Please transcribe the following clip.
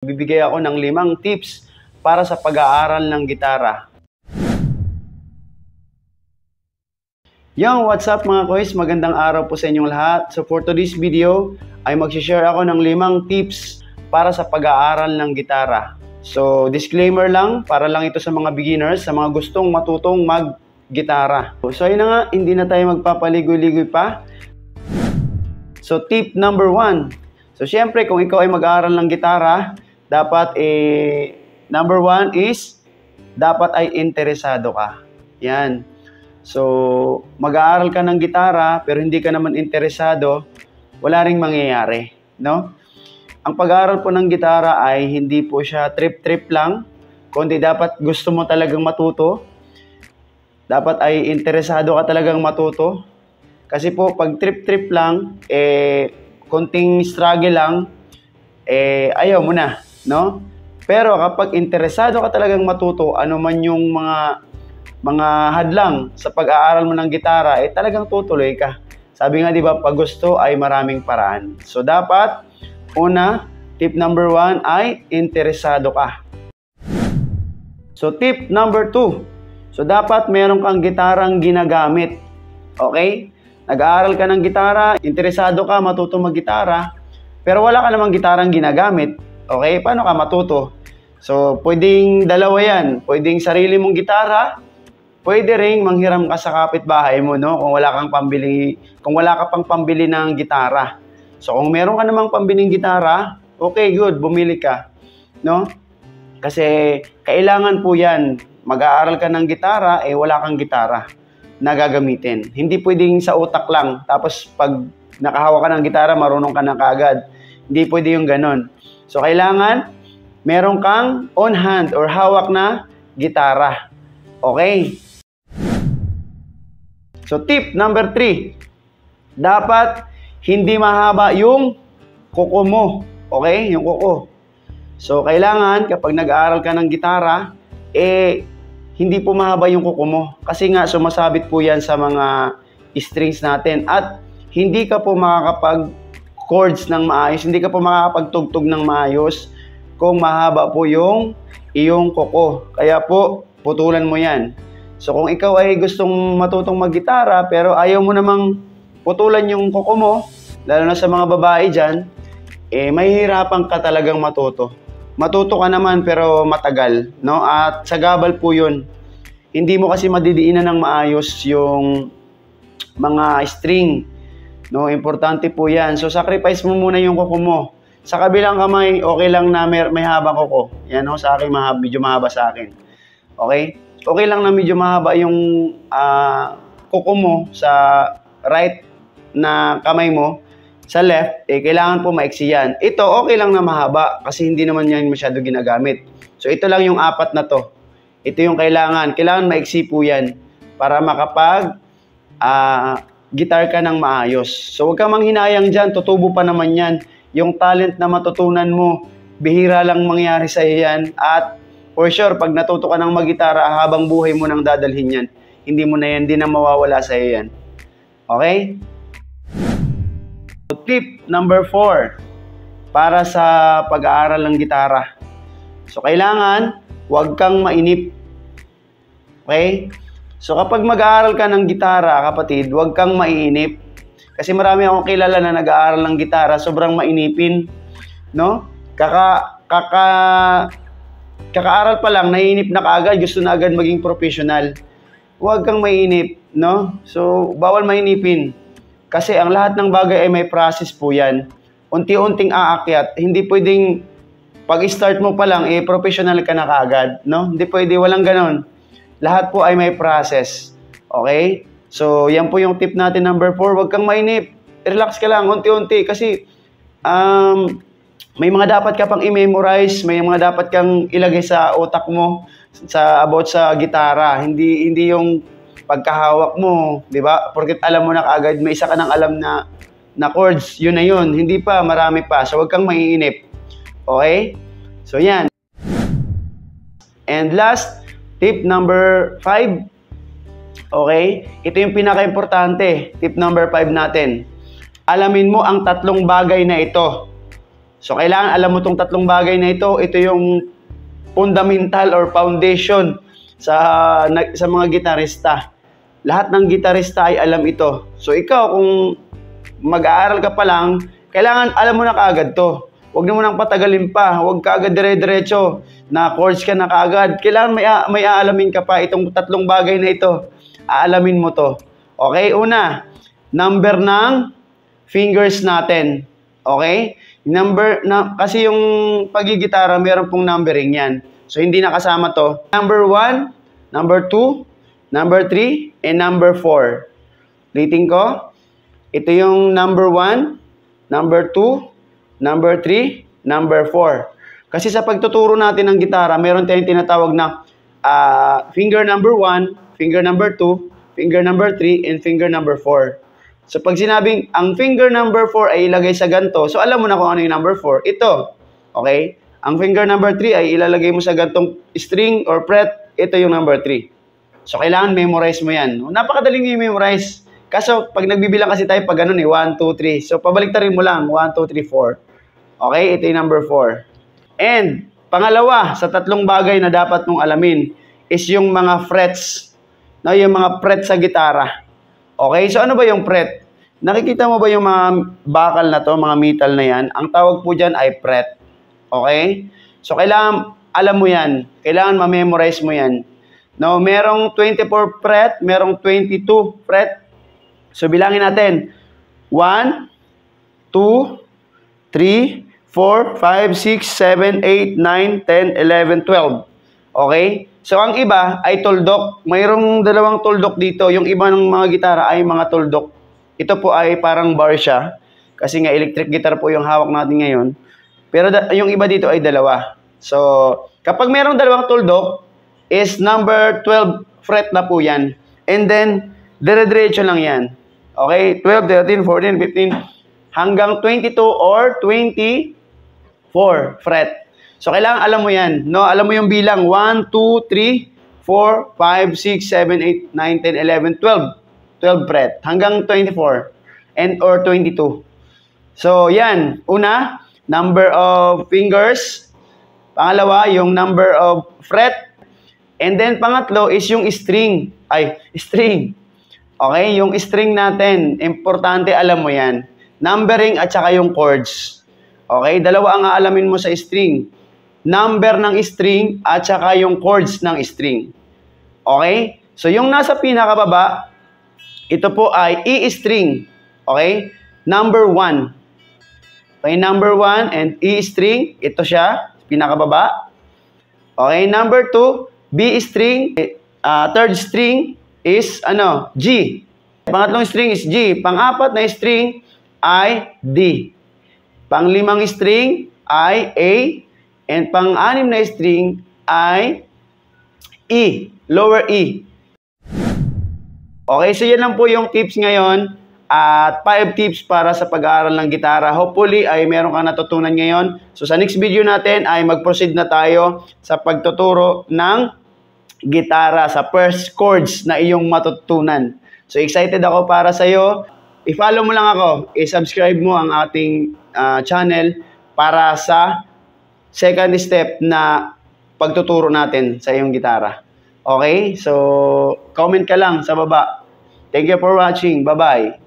Bibigay ako ng 5 tips para sa pag-aaral ng gitara. Yo, what's up mga kois? Magandang araw po sa inyong lahat. So for today's video ay mag-share ako ng 5 tips para sa pag-aaral ng gitara. So disclaimer lang, para lang ito sa mga beginners, sa mga gustong matutong mag-gitara. So ayun na nga, hindi na tayo magpapaligoy-ligoy pa. So tip number 1. So syempre kung ikaw ay mag-aaral ng gitara, dapat number 1 is dapat ay interesado ka. Yan. So mag-aaral ka ng gitara pero hindi ka naman interesado, wala ring mangyayari, no? Ang pag-aaral po ng gitara ay hindi po siya trip-trip lang, kundi dapat gusto mo talagang matuto. Dapat ay interesado ka talagang matuto. Kasi po pag trip-trip lang, konting struggle lang, ayaw mo na, no? Pero kapag interesado ka talagang matuto, ano man yung mga hadlang sa pag-aaral mo ng gitara, talagang tutuloy ka. Sabi nga, di ba, pag gusto ay maraming paraan. So dapat, una, tip number 1 ay interesado ka. So tip number 2, so dapat meron kang gitarang ginagamit. Okay? Nag-aaral ka ng gitara, interesado ka matuto mag-gitara, pero wala ka namang gitarang ginagamit. Okay? Paano ka matuto? So, pwedeng dalawa yan. Pwedeng sarili mong gitara, pwede ring manghiram ka sa kapitbahay mo, no? Kung wala ka pang pambili ng gitara. So, kung meron ka namang pambiling gitara, okay, good, bumili ka, no? Kasi kailangan po yan. Mag-aaral ka ng gitara, wala kang gitara na gagamitin. Hindi pwedeng sa utak lang, tapos pag nakahawak ka ng gitara, marunong ka na kaagad. Hindi pwede yung ganon. So, kailangan meron kang on hand or hawak na gitara. Okay? So, tip number 3. Dapat hindi mahaba yung kuko mo. Okay? Yung kuko. So, kailangan kapag nag-aaral ka ng gitara, hindi po mahaba yung kuko mo. Kasi nga, sumasabit po yan sa mga strings natin. At hindi ka po makakapag-chords ng maayos. Hindi ka po makakapagtugtog ng maayos kung mahaba po yung iyong kuko. Kaya po, putulan mo yan. So, kung ikaw ay gustong matutong mag-gitara, pero ayaw mo namang putulan yung kuko mo, lalo na sa mga babae dyan, mahihirapan ka talagang matuto. Matuto ka naman pero matagal, no? At sa gabal po yun. Hindi mo kasi madidiinan ng maayos yung mga string, no? Importante po yan. So, sacrifice mo muna yung kuko mo. Sa kabilang kamay, okay lang na may habang kuko. Yan, no? Sa akin, medyo mahaba sa akin. Okay? Okay lang na medyo mahaba yung kuko mo sa right na kamay mo. Sa left, kailangan po maiksi yan. Ito, okay lang na mahaba kasi hindi naman yan masyado ginagamit. So, ito lang yung 4 na to. Ito yung kailangan. Kailangan maiksi po yan para makapag guitar ka ng maayos. So, huwag kang manghinayang dyan. Tutubo pa naman yan. Yung talent na matutunan mo, bihira lang mangyari sa iyo yan. At for sure, pag natuto ka ng mag-gitara, habang buhay mo nang dadalhin yan. Hindi mo na yan, hindi na mawawala sa iyo yan. Okay? Tip number 4 para sa pag-aaral ng gitara. So, kailangan huwag kang mainip. Okay? So, kapag mag-aaral ka ng gitara, kapatid, huwag kang maiinip. Kasi marami akong kilala na nag-aaral ng gitara, sobrang mainipin. No? Kakaaral pa lang, naiinip na kaagad, gusto na agad maging professional. Huwag kang mainip. No? So, bawal mainipin. Kasi ang lahat ng bagay ay may process po yan. Unti-unting aakyat. Hindi pwedeng pag-start mo pa lang, professional ka na kaagad. No? Hindi pwede, walang ganon. Lahat po ay may process. Okay? So, yan po yung tip natin number 4. Huwag kang mainip. Relax ka lang, unti-unti. Kasi, may mga dapat ka pang i-memorize. May mga dapat kang ilagay sa utak mo about sa gitara. Hindi yung pagkahawak mo, di ba? Porket alam mo na kaagad, may isa ka nang alam na chords, yun na yun. Hindi pa, marami pa. So, huwag kang maiinip. Okay? So, yan. And last, tip number 5. Okay? Ito yung pinaka-importante. Tip number 5 natin. Alamin mo ang 3 bagay na ito. So, kailangan alam mo itong tatlong bagay na ito. Ito yung fundamental or foundation sa mga gitarista. Lahat ng gitarista ay alam ito. So, ikaw, kung mag-aaral ka pa lang, kailangan alam mo na kaagad to. Huwag mo nang patagalin pa. Huwag ka agad dire-diretso na chords ka na kaagad. Kailangan may aalamin ka pa itong tatlong bagay na ito. Aalamin mo to. Okay? Una, number ng fingers natin. Okay? Kasi yung pagigitara, meron pong numbering yan. So, hindi nakasama to. Number 1, number 2, number 3, and number 4. Ulitin ko. Ito yung number 1, number 2, number 3, number 4. Kasi sa pagtuturo natin ng gitara, meron tayong tinatawag na finger number 1, finger number 2, finger number 3, and finger number 4. So pag sinabing ang finger number 4 ay ilagay sa ganito, so alam mo na kung ano yung number 4. Ito. Okay? Ang finger number 3 ay ilalagay mo sa gantong string or fret. Ito yung number 3. So kailangan memorize mo yan. Napakadaling i-memorize. Kaso pag nagbibilang kasi tayo pag ganun 1, 2, 3. So pabaliktarin mo lang. 1, 2, 3, 4. Okay, ito yung number 4. And, pangalawa, sa tatlong bagay na dapat mong alamin is yung mga frets. No, yung mga fret sa gitara. Okay, so ano ba yung fret? Nakikita mo ba yung mga bakal na to, mga metal na yan? Ang tawag po dyan ay fret. Okay? So, kailangan alam mo yan. Kailangan ma-memorize mo yan. No, merong 24 fret, merong 22 fret. So, bilangin natin. 1, 2, 3, 4, 5, 6, 7, 8, 9, 10, 11, 12. Okay? So, ang iba ay tuldok. Mayroong dalawang tuldok dito. Yung iba ng mga gitara ay mga tuldok. Ito po ay parang bar siya. Kasi nga electric guitar po yung hawak natin ngayon. Pero yung iba dito ay dalawa. So, kapag mayroong dalawang tuldok, is number 12 fret na po yan. And then, dire-diretso lang yan. Okay? 12, 13, 14, 15, hanggang 22 or 24 fret. So, kailangan alam mo yan. No? Alam mo yung bilang. 1, 2, 3, 4, 5, 6, 7, 8, 9, 10, 11, 12. 12 fret. Hanggang 24. And or 22. So, yan. Una, number of fingers. Pangalawa, yung number of fret. And then, pangatlo is yung string. String. Okay? Yung string natin. Importante, alam mo yan. Numbering at saka yung chords. Okay? Dalawa ang aalamin mo sa string. Number ng string at saka yung chords ng string. Okay? So, yung nasa pinakababa, ito po ay E string. Okay? Number 1. Okay, number 1 and E string. Ito siya, pinakababa. Okay, number 2, B string. Third string is G. Pangatlong string is G. Pang-apat na string ay D. Pang-limang string ay A. And pang-anim na string ay E. Lower E. Okay, so yan lang po yung tips ngayon at 5 tips para sa pag-aaral ng gitara. Hopefully ay meron kang natutunan ngayon. So sa next video natin ay mag-proceed na tayo sa pagtuturo ng gitara sa first chords na iyong matutunan. So excited ako para sa iyo. I-follow mo lang ako, i-subscribe mo ang ating channel para sa second step na pagtuturo natin sa iyong gitara. Okay? So comment ka lang sa baba. Thank you for watching. Bye-bye.